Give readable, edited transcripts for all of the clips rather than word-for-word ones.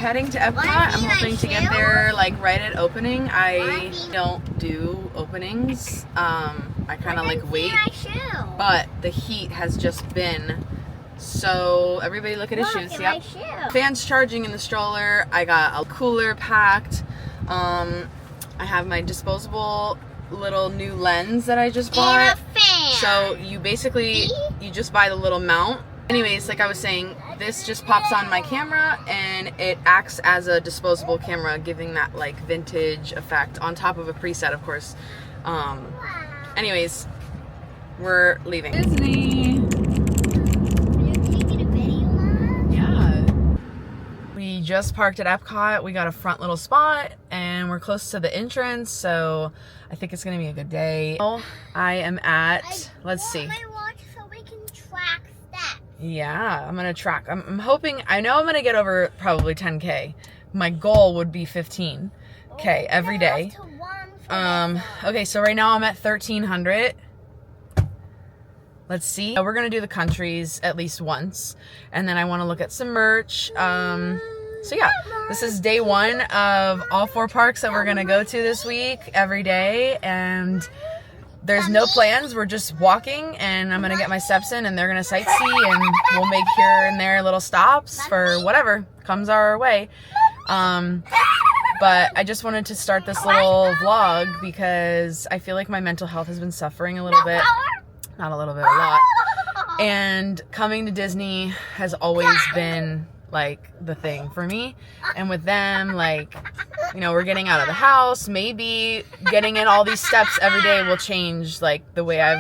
heading to Epcot. I'm hoping to get there like right at opening. I don't do openings. I kind of like wait, but the heat has just been so. Everybody look at his shoes. Yep. Fans charging in the stroller. I got a cooler packed. I have my disposable little new lens that I just bought. So you basically you just buy the little mount. Anyways, like I was saying, this just pops on my camera and it acts as a disposable camera, giving that like vintage effect on top of a preset, of course. Anyways, we're leaving. Disney. Are you taking a video, Mom? Yeah. We just parked at Epcot. We got a front little spot and we're close to the entrance, so I think it's gonna be a good day. I am at, let's see. My watch so we can track steps. Yeah, I'm gonna track. I'm hoping, I know I'm gonna get over probably 10K. My goal would be 15K every day. Okay, so right now I'm at 1,300. Let's see. We're gonna do the countries at least once, and then I want to look at some merch. So yeah, this is day one of all 4 parks that we're gonna go to this week every day, and there's no plans. We're just walking, and I'm gonna get my steps in, and they're gonna sightsee, and we'll make here and there little stops for whatever comes our way. But I just wanted to start this little vlog because I feel like my mental health has been suffering a little bit. Not a little bit, a lot. And coming to Disney has always been like the thing for me. And with them, like, you know, we're getting out of the house. Maybe getting in all these steps every day will change like the way I've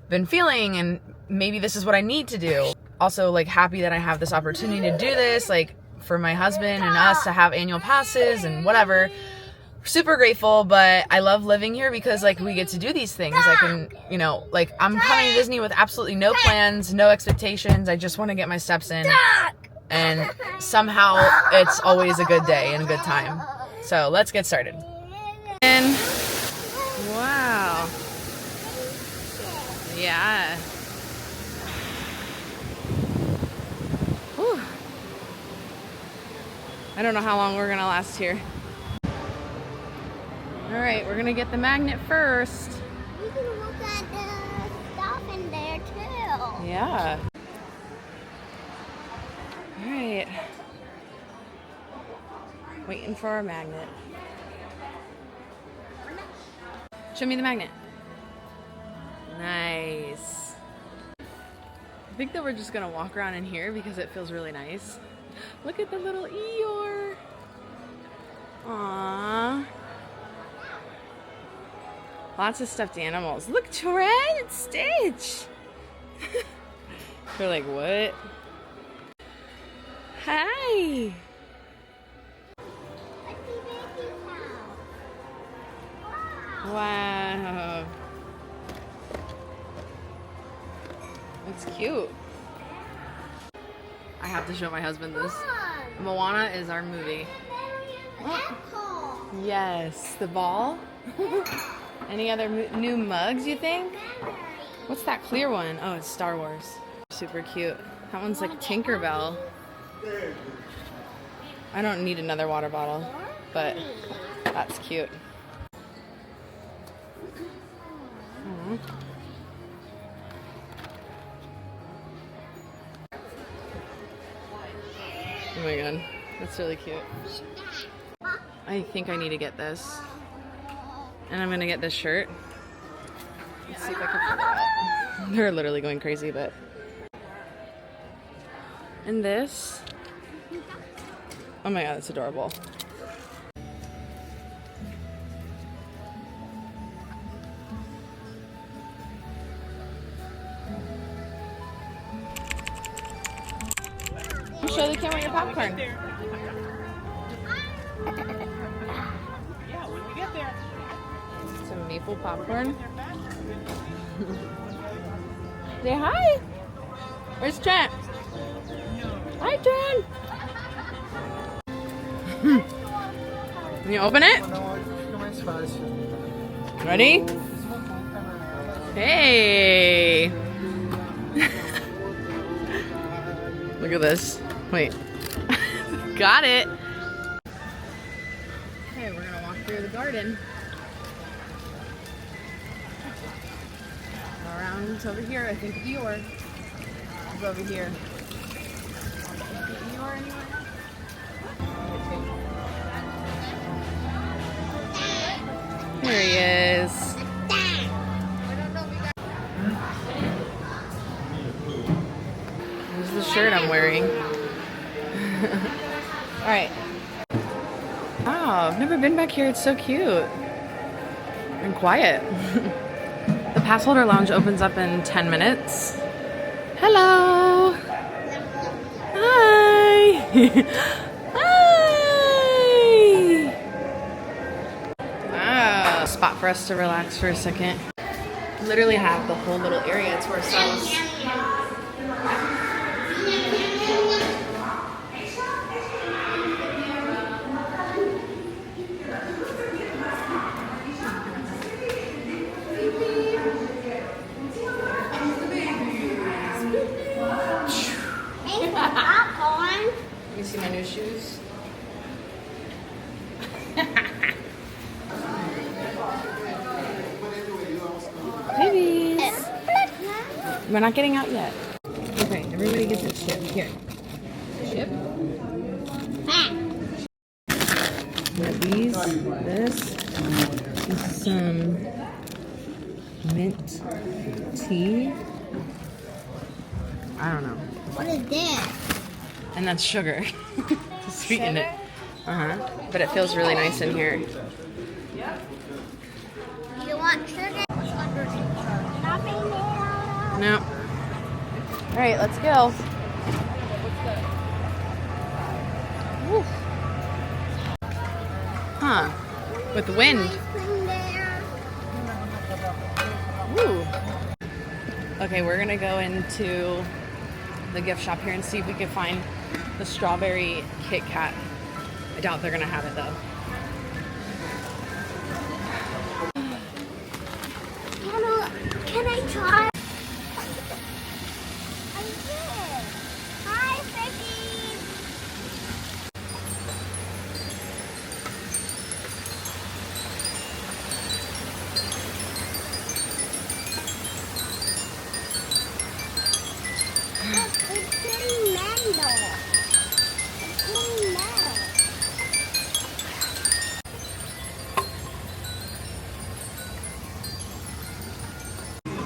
been feeling, and maybe this is what I need to do. Also, like, happy that I have this opportunity to do this, like, for my husband and us to have annual passes and whatever. Super grateful, but I love living here because like we get to do these things. I can, you know, like I'm coming to Disney with absolutely no plans, no expectations. I just want to get my steps in, and somehow it's always a good day and a good time. So let's get started. And wow, yeah. Whew. I don't know how long we're gonna last here. All right, we're gonna get the magnet first. You can look at the stuff in there too. Yeah. All right. Waiting for our magnet. Show me the magnet. Nice. I think that we're just gonna walk around in here because it feels really nice. Look at the little Eeyore. Aww. Lots of stuffed animals. Look, Tourette and Stitch. They're like, what? Hi. Wow. That's cute. I have to show my husband this. Moana is our movie. Oh. Yes, the ball. Any other new mugs, you think? What's that clear one? Oh, it's Star Wars. Super cute. That one's like Tinkerbell. I don't need another water bottle, but that's cute. Aww. Oh my god, that's really cute. I think I need to get this. And I'm gonna get this shirt. Let's see if I can figure it out. They're literally going crazy, but. And this. Oh my god, that's adorable. Show the camera your popcorn. Some maple popcorn. Say hi. Where's Trent? Hi, Trent. Can you open it? Ready? Hey. Look at this. Wait. Got it. Okay, we're gonna walk through the garden. Around to over here. I think Eeyore is over here. Is Eeyore anywhere? There he is. This is the shirt I'm wearing. All right. Wow, I've never been back here. It's so cute and quiet. The pass holder lounge opens up in 10 minutes. Hello. Hi. Hi. Wow. Spot for us to relax for a second. Literally have the whole little area to ourselves. Let me see my new shoes. Babies. We're not getting out yet. Okay, everybody gets a chip. Here. Chip. We have these, this, some mint tea. I don't know. What is this? And that's sugar to sweeten it. But it feels really nice in here. You want sugar? Nothing there. No. All right, let's go. Woo. Huh? With the wind. Woo. Okay, we're gonna go into the gift shop here and see if we can find the strawberry Kit Kat. I doubt they're gonna have it though. Can I try? I did. Hi, baby. It's getting metal. It's getting metal.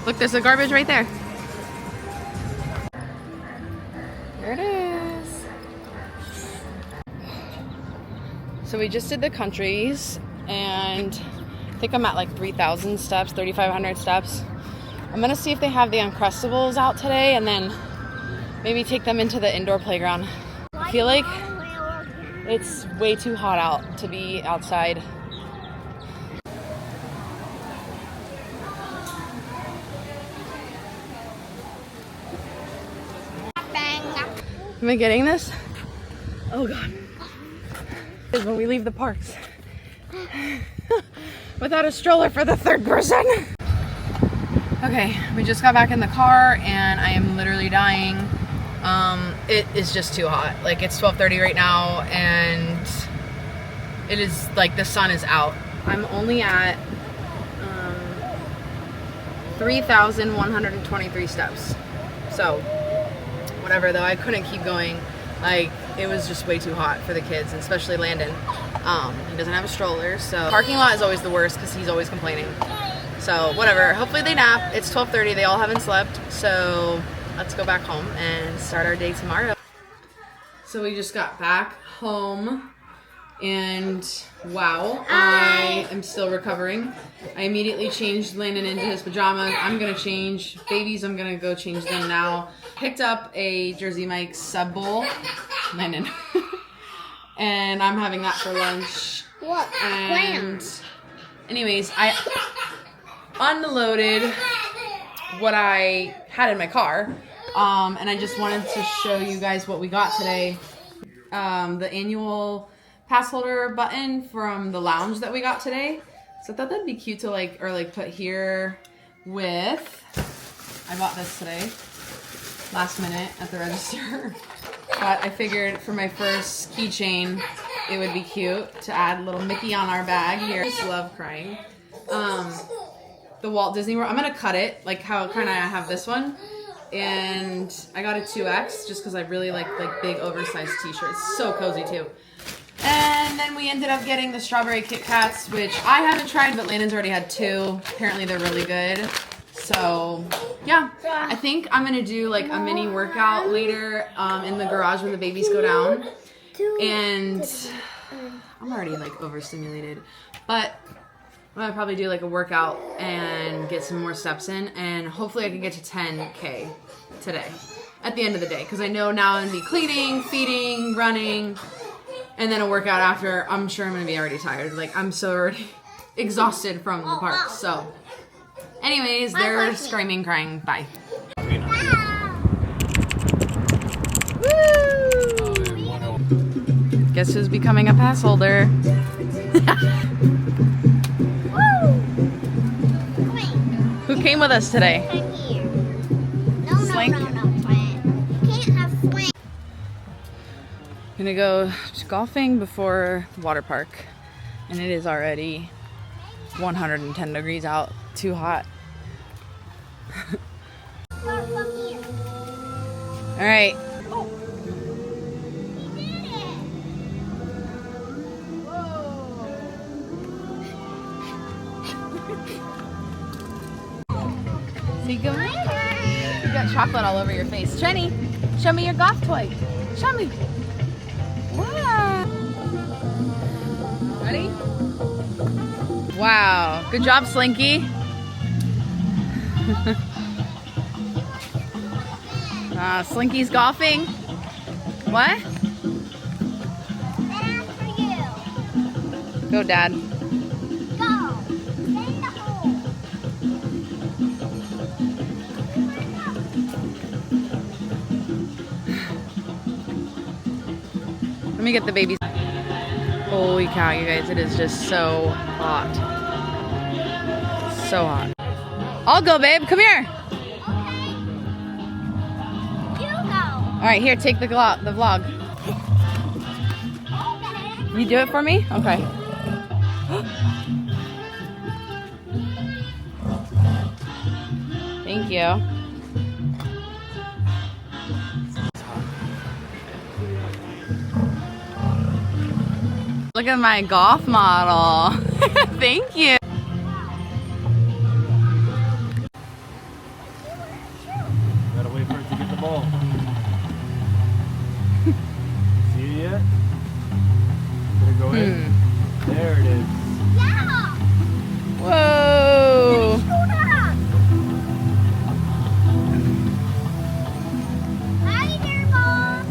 Look, there's the garbage right there. There it is. So we just did the countries, and I think I'm at like 3,000 steps, 3,500 steps. I'm gonna see if they have the Uncrustables out today, and then maybe take them into the indoor playground. I feel like it's way too hot out to be outside. Am I getting this? Oh God. Is when we leave the parks. Without a stroller for the third person. Okay, we just got back in the car and I am literally dying. It is just too hot. Like, it's 12:30 right now and it is like the sun is out. I'm only at 3,123 steps. So whatever, though, I couldn't keep going. Like, it was just way too hot for the kids, especially Landon. He doesn't have a stroller, so parking lot is always the worst because he's always complaining. So whatever, hopefully they nap. It's 12:30, they all haven't slept, so let's go back home and start our day tomorrow. So we just got back home and wow, I am still recovering. I immediately changed Landon into his pajamas. I'm gonna change babies. I'm gonna go change them now. Picked up a Jersey Mike's sub bowl, Landon, and I'm having that for lunch. What? And anyways, I unloaded what I had in my car, and I just wanted to show you guys what we got today. The annual pass holder button from the lounge that we got today. So I thought that'd be cute to like put here with, I bought this today, last minute at the register. but I figured for my first keychain, it would be cute to add a little Mickey on our bag here. I just love crying. The Walt Disney World. I'm gonna cut it like how kind of I have this one, and I got a 2X just because I really like big oversized t-shirts. So cozy too. And then we ended up getting the strawberry Kit Kats, which I haven't tried, but Landon's already had 2. Apparently they're really good. So yeah, I think I'm gonna do like a mini workout later in the garage when the babies go down. And I'm already like overstimulated, but I'm gonna probably do like a workout and get some more steps in, and hopefully I can get to 10K today at the end of the day, because I know now I'm gonna be cleaning, feeding, running, and then a workout after. I'm sure I'm gonna be already tired. Like I'm so already exhausted from the park. So anyways, they're screaming, crying. Bye. Woo! Guess who's becoming a pass holder? Who came with us today? Slink? Can't have swing. Gonna go golfing before water park, and it is already 110 degrees out. Too hot. All right. See, good morning. You got chocolate all over your face. Jenny, show me your golf toy. Show me. Wow. Ready? Wow. Good job, Slinky. Slinky's golfing. What? Go, Dad. Let me get the babies. Holy cow, you guys, it is just so hot. So hot. I'll go, babe. Come here. Okay. You go. All right, here, take the vlog. Okay. You do it for me? Okay. Thank you. Look at my golf model. Thank you. Gotta wait for it to get the ball. See it yet? Did it go in? There it is. Yeah. Whoa. Hi there, Mom.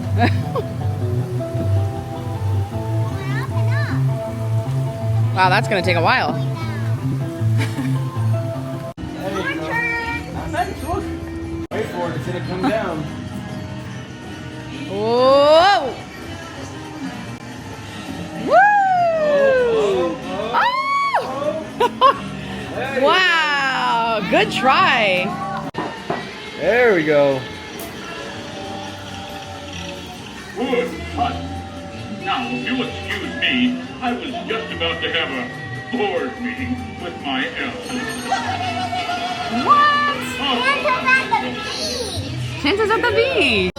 Wow, that's gonna take a while. There you go. Nice, look. Wait for it, it's gonna come down. Whoa! Woo! Oh! Wow! Good try. There we go. Good cut. Now, if you'll excuse me, I was just about to have a board meeting with my elves. What? Oh. Santa's at the beach. Santa's at the beach.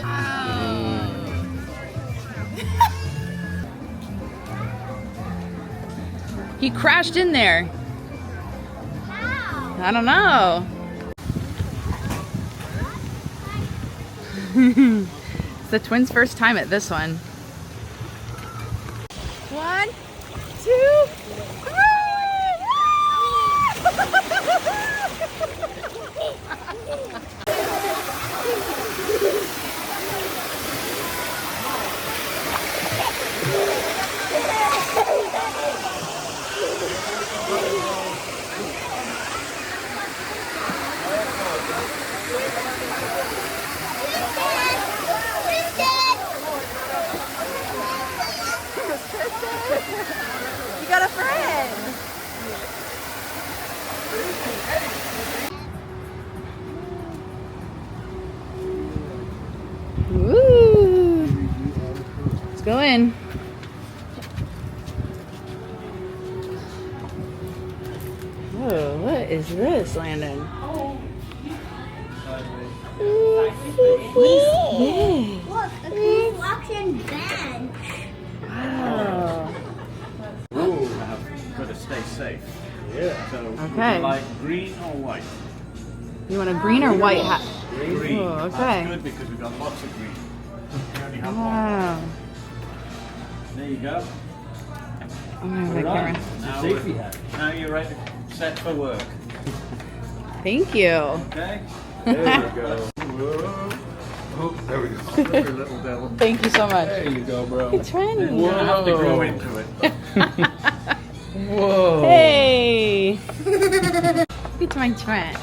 He crashed in there. Wow. I don't know. It's the twins' first time at this one. 1, 2, 3. You got a friend. Ooh. go in. Whoa, what is this, Landon? Yay. Look, a construction bench. Wow. Rules have got to stay safe. Yeah. So would Okay. you like green or white? You want a green or white hat? Green. Oh, okay. That's good because we've got lots of green. We only have one. Wow. There you go. I'm gonna have the camera. Now, now you're ready, set for work. Thank you. Okay? There we go. Whoa. Oh, there we go. Your little devil. Thank you so much. There you go, bro. It's Trenny. You're gonna have to grow into it. Whoa. Hey. Look at my Trent.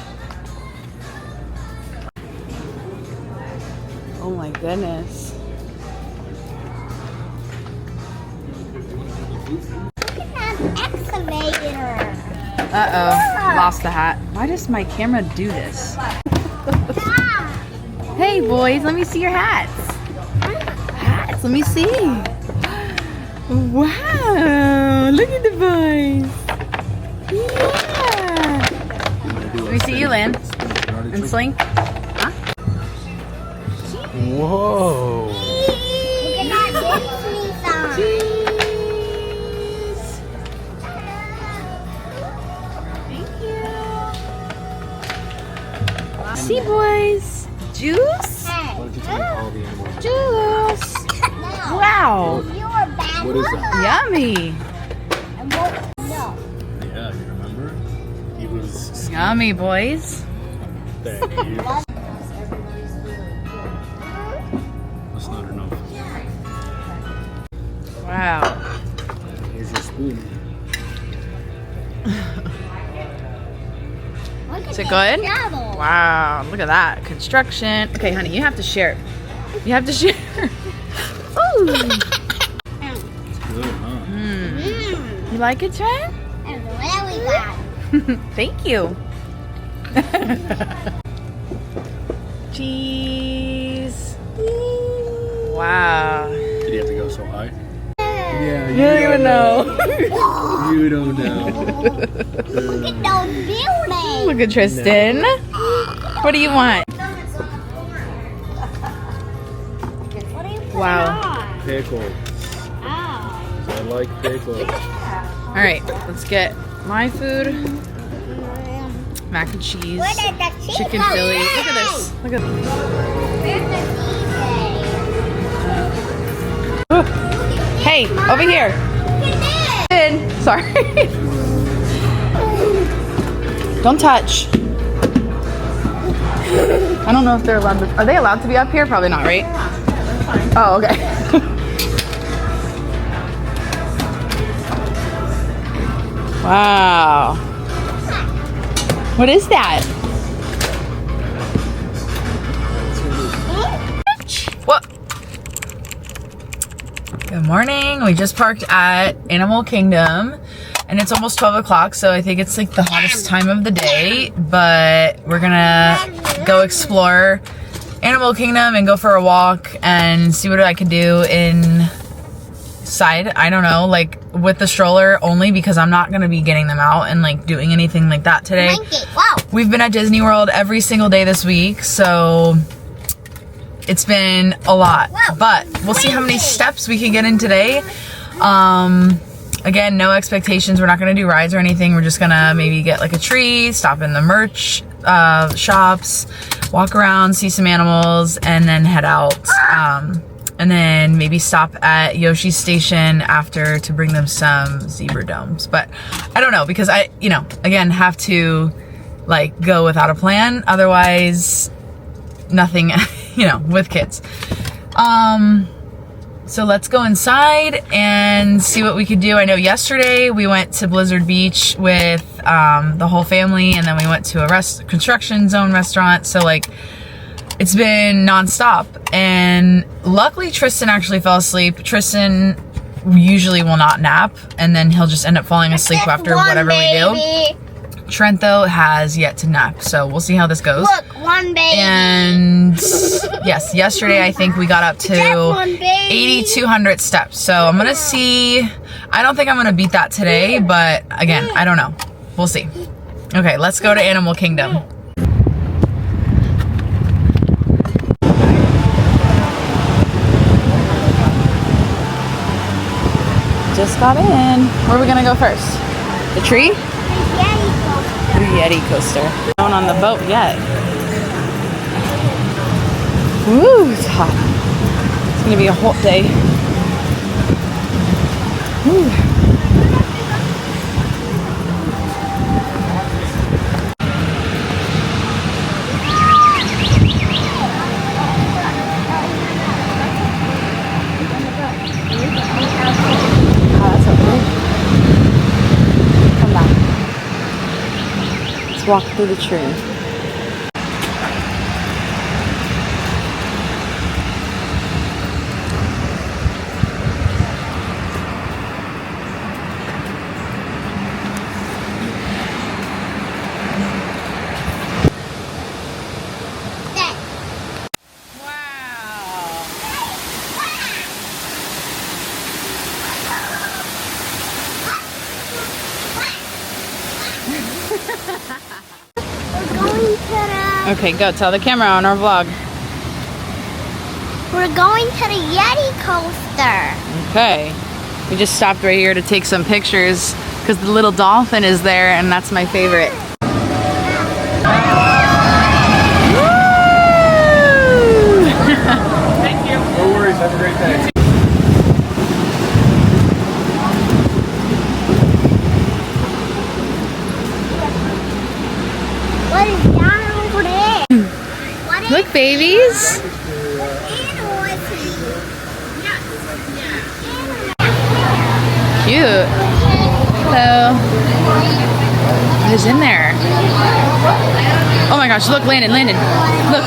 Oh my goodness. An excavator. Uh-oh. Lost the hat. Why does my camera do this? Hey boys, let me see your hats. Hats, let me see. Wow, look at the boys. Yeah. Let me see you, Lynn. And Slink. Huh? Whoa. Look at that Disney sign. Cheese. Thank you. See, boys. Juice? Hey, Juice. now, Wow. you were bad. What is that? Yummy. And what? No. Yeah, you remember? He was Yummy, boys. there. That's not enough. Wow. Here's your spoon. Look at Is it this good? shovel. Wow, look at that. Construction. Okay, honey, you have to share. You have to share. Ooh. Good, huh? You like it, Trent? And really bad. Thank you. Cheese. Wow. Did you have to go so high? Yeah, You don't even know. You don't know. Look at those buildings. Look at Tristan. What do you want? What do you put Wow. on? Pickles. Oh. I like pickles. All right, let's get my food. Mac and cheese. Where did the cheese Chicken go? Philly. Look at this. Look at this. Where's the Hey, over here. DJ? Look at In. Sorry. Don't touch. I don't know if they're allowed to. Are they allowed to be up here? Probably not, right? Oh, okay. Wow. What is that? What? Good morning. We just parked at Animal Kingdom and it's almost 12 o'clock, so I think it's like the hottest time of the day, but we're gonna go explore Animal Kingdom and go for a walk and see what I could do inside. I don't know, like with the stroller only because I'm not gonna be getting them out and like doing anything like that today. Blanket. Wow. We've been at Disney World every single day this week, so it's been a lot, but we'll see how many steps we can get in today. Again, no expectations. We're not gonna do rides or anything. We're just gonna maybe get like a tree, stop in the merch shops, walk around, see some animals, and then head out. And then maybe stop at Yoshi's Station after to bring them some zebra domes. But I don't know, because I, again, have to like go without a plan. Otherwise, nothing, with kids. So let's go inside and see what we could do. I know yesterday we went to Blizzard Beach with the whole family, and then we went to a construction zone restaurant. So like, it's been nonstop. And luckily Tristan actually fell asleep. Tristan usually will not nap, and then he'll just end up falling asleep after whatever we do. Trento has yet to nap, so we'll see how this goes. Look, one baby. And yes, yesterday I think we got up Just to one baby. 8,200 steps. So I'm gonna see. I don't think I'm gonna beat that today, but again, I don't know. We'll see. Okay, let's go to Animal Kingdom. Just got in. Where are we gonna go first? The tree? The Yeti coaster. Not on the boat yet. Woo, it's hot. It's gonna be a hot day. Woo. Walk through the tree. Okay, go tell the camera on our vlog. We're going to the Yeti coaster. Okay. We just stopped right here to take some pictures because the little dolphin is there and that's my favorite. Thank you. No worries. Have a great day. What is that over there? What is Look, babies. Cute. Hello. What is in there? Oh my gosh, look, Landon. Look.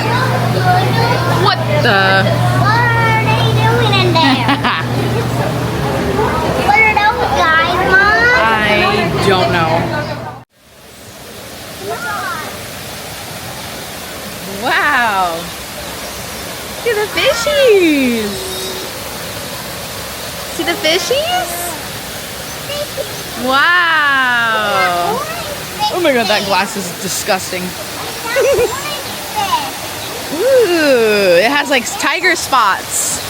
What the? What are they doing in there? What are those guys, Mom? I don't know. Wow. Look at the fishies. See the fishies? Wow. Oh my god, that glass is disgusting. Ooh, it has like tiger spots.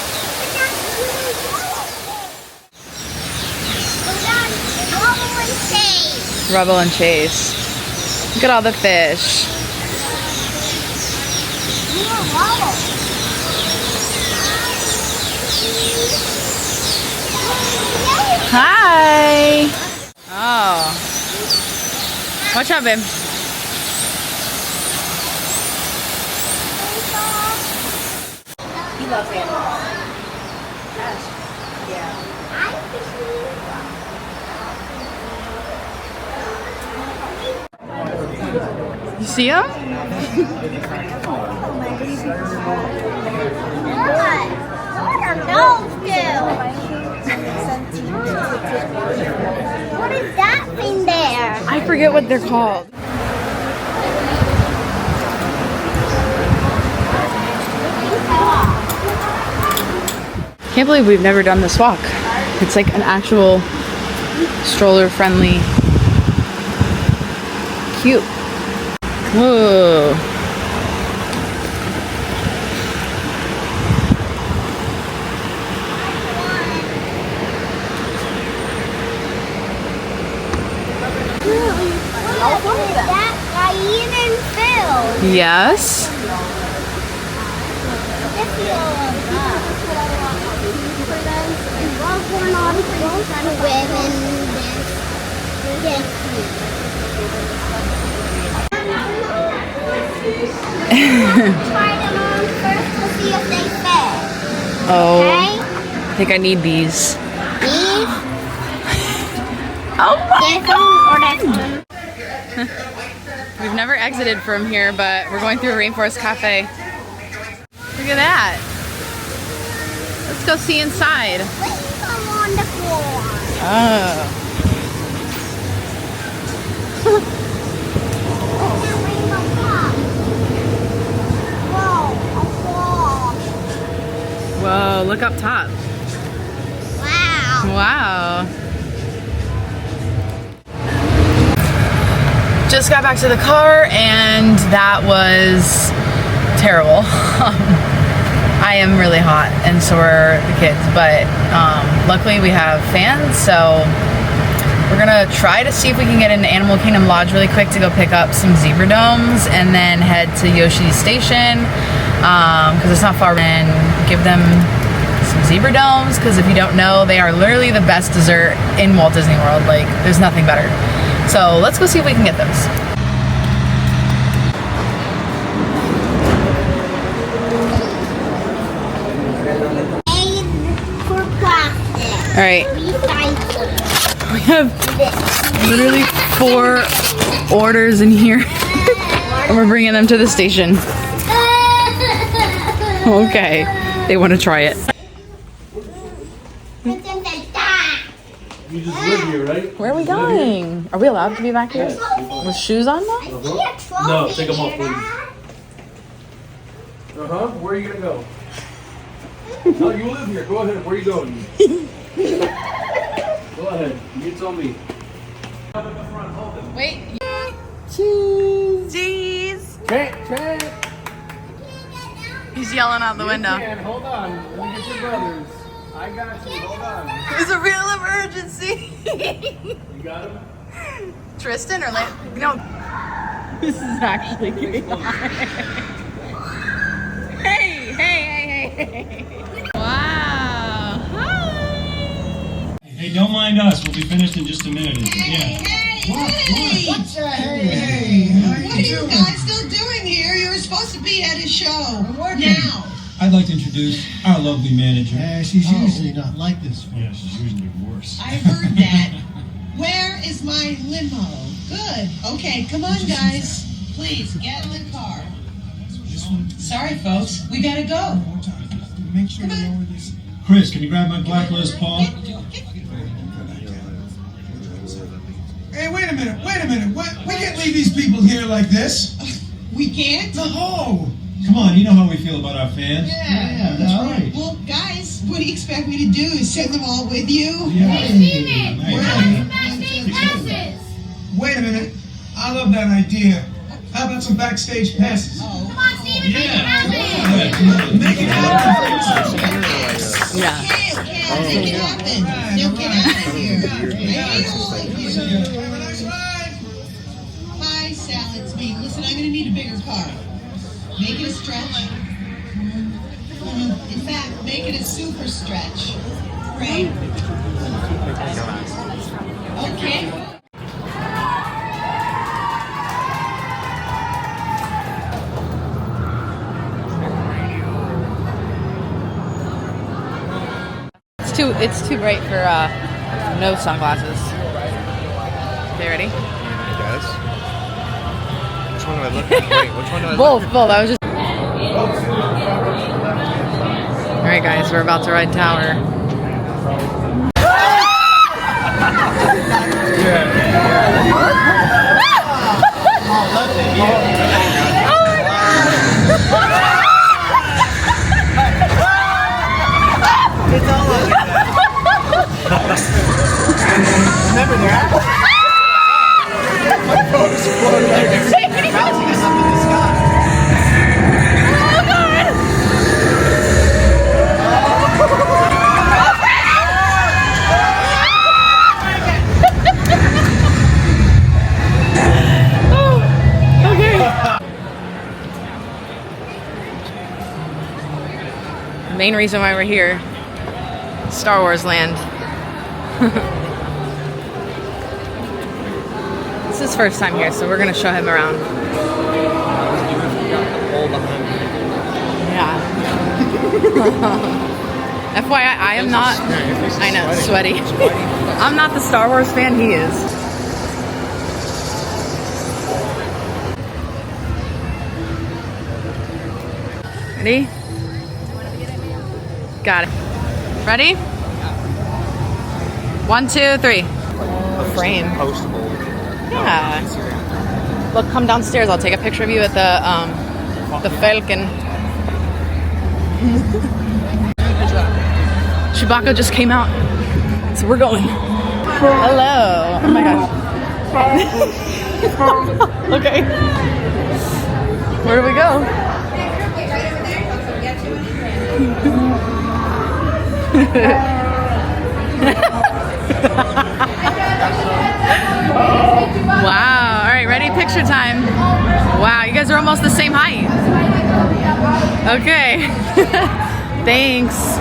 Rubble and Chase. Look at all the fish. Hi. Oh. Watch out, babe. He loves animals. You see him? What are those do? What is that thing there? I forget what they're called. Can't believe we've never done this walk. It's like an actual stroller-friendly, cute. Whoa. What is that? Hyenan Phil. Yes. Try them on first to see if they fit. Oh, Okay? I think I need these. These, Oh my this one, or this one. We've never exited from here, but we're going through a Rainforest Cafe. Look at that. Let's go see inside. Please come on the floor. Oh. Whoa, look up top. Wow. Wow. Just got back to the car and that was terrible. I am really hot and so are the kids, but luckily we have fans, so we're gonna try to see if we can get into Animal Kingdom Lodge really quick to go pick up some zebra domes and then head to Yoshi's Station because it's not far, and give them some zebra domes because if you don't know, they are literally the best dessert in Walt Disney World. Like, there's nothing better. So let's go see if we can get those. For plastic. All right, Recycle. we have literally 4 orders in here and we're bringing them to the station. Okay, they want to try it. You just live here, right? Where are we going? Are we allowed to be back here? With shoes on though? No, take them off, please. Where are you gonna go? No, you live here. Go ahead. Where are you going? Go ahead. You tell me. Wait. Cheese. Trent. He's yelling out the window. Hold on. Let me get your brothers. I got you. Hold on. It's a real emergency. You got him? Tristan or no? This is actually good. Hey. Wow. Hi. Hey, don't mind us. We'll be finished in just a minute. Yeah. What's hey, how are you guys still doing here? You were supposed to be at a show. Now. I'd like to introduce our lovely manager. Yeah, she's usually not like this. Yeah, she's usually worse. I heard that. Where is my limo? Good. Okay, come on, guys. Please, get in the car. Sorry, folks. We gotta go. Make sure you know where this. Chris, can you grab my black Les Paul? Hey, wait a minute. We can't leave these people here like this. We can't? No. Come on, you know how we feel about our fans. Yeah, that's right. Well, guys, what do you expect me to do? Is send them all with you? Wait a minute. I love that idea. How about some backstage passes? Oh. Make it happen. Yeah. Okay, make it happen. Now get out of here. I hate all of you. Have a nice ride. Hi, Sal, it's me. Listen, I'm gonna need a bigger car. Make it a stretch. In fact, make it a super stretch. Right? Okay. It's too bright for no sunglasses. Okay, ready? Yes. Which one do I look at? Wait, which one do I look Both. I was just. All right, guys, we're about to ride Tower. Remember that? Bouncing us up in the sky. The main reason why we're here, Star Wars Land. It's his first time here, so we're gonna show him around. Yeah. FYI, I am not. I know, it's sweaty. I'm not the Star Wars fan he is. Ready? Got it. Ready? 1, 2, 3. A frame. Postable. Yeah. Look, come downstairs. I'll take a picture of you at the Falcon. Chewbacca just came out. So we're going. Hello. Oh my gosh. Okay. Where do we go? Wow. All right, ready? Picture time. Wow, you guys are almost the same height. Okay. Thanks.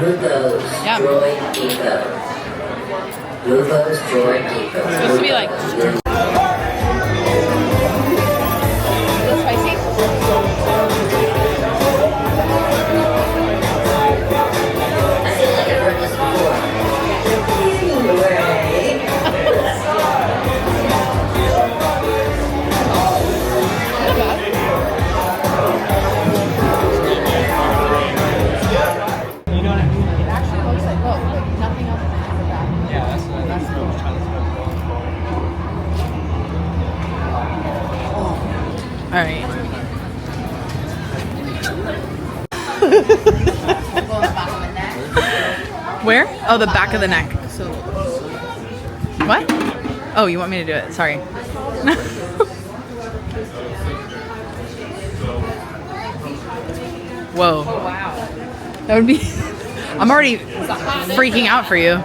Lupo's Yeah. Droid Depot. Lupo's Droid Depot. It's supposed to be like. Is it spicy? I feel like I've heard this before. It actually looks like, look, nothing else is that. Yeah, that's All right. Where? Oh, the back of the neck. What? Oh, you want me to do it? Sorry. Whoa. Wow. That would be. I'm already freaking out for you.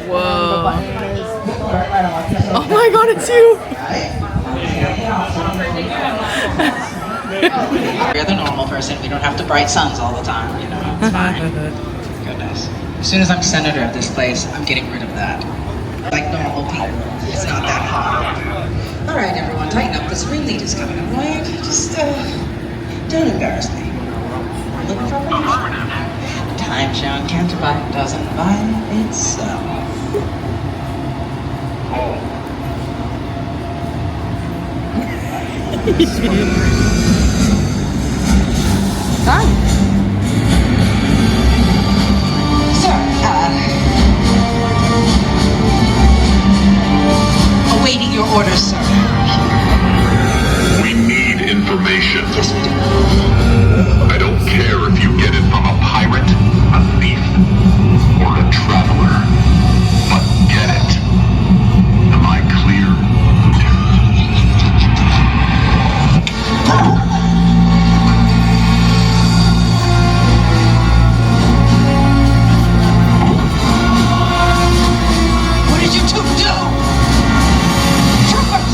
Whoa. Oh my god, it's you! You're the normal person. We don't have the bright suns all the time, you know. It's fine. Goodness. As soon as I'm senator of this place, I'm getting rid of that. Like normal people. It's not that hard. All right, everyone, tighten up. The screen lead is coming, all right? Just, don't embarrass me. Looking for me? Time shown can't buy, doesn't buy itself. Hi. Sir, awaiting your orders, sir. We need information. Yes, we do. I don't care if you get it from a pirate, a thief, or a traveler. But get it. Am I clear? What did you two do? Troopers!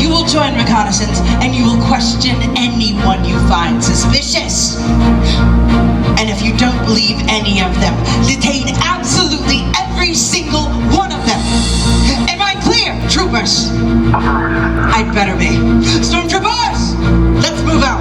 You will join reconnaissance and you will question anyone you find suspicious. And if you don't believe any of them, detain absolutely every single one of them. Am I clear, troopers? I'd better be. Stormtroopers! Let's move out.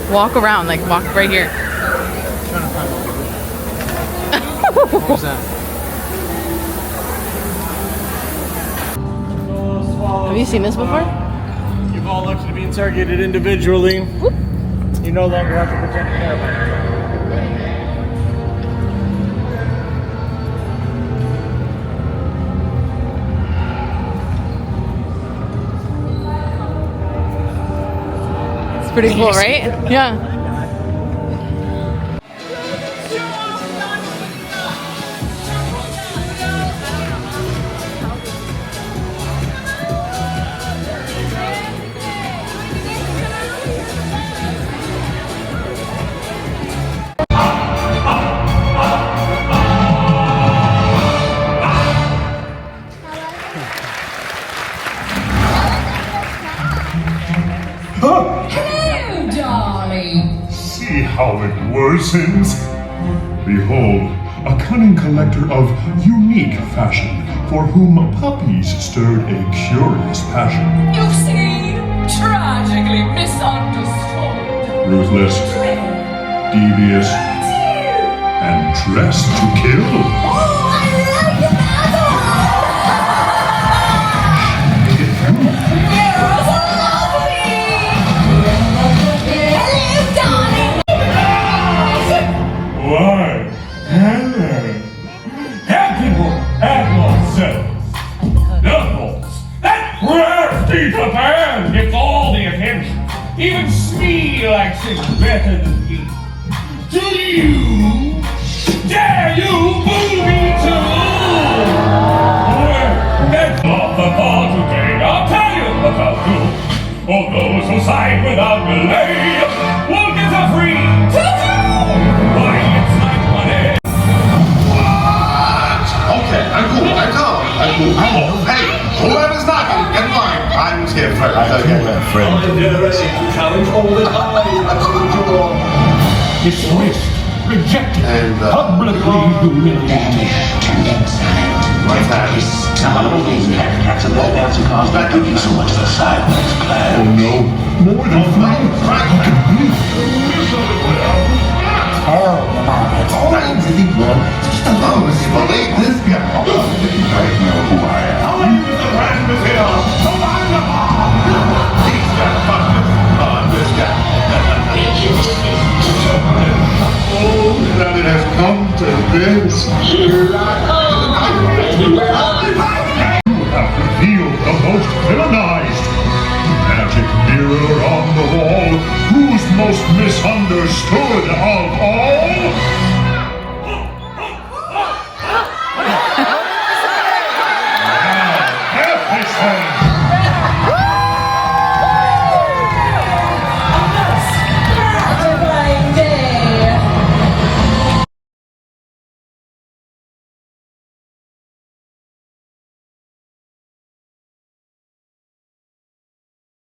Walk around, like walk right here. What was that? Have you seen this before? You've all elected to be interrogated individually. Whoop. You no longer have to pretend to care about it. It's pretty cool, right? Yeah. how it worsens. Behold, a cunning collector of unique fashion, for whom puppies stirred a curious passion. You see, tragically misunderstood. Ruthless, devious, and dressed to kill. Why? Have people have yourselves. Knuckles, that crafty Japan gets all the attention. Even Smee likes it better than me. Do you? Dare you boo me too? Well, that's not the part today. I'll tell you what I'll do. All those who side without delay will get a free tutu. Why, it's like money. What? Okay, I'm cool. Hey, whoever's knocking, get in line. I'm here first. Okay, friend. Challenge all the time. Dismissed, rejected, And, publicly humiliated. what's happening? Back up so much the sideways plan. Oh no, more than Believe this guy. I know who I am. How are you with the Rasmus here? Come on, come on. He's got fun on this guy. Oh, that it has come to this.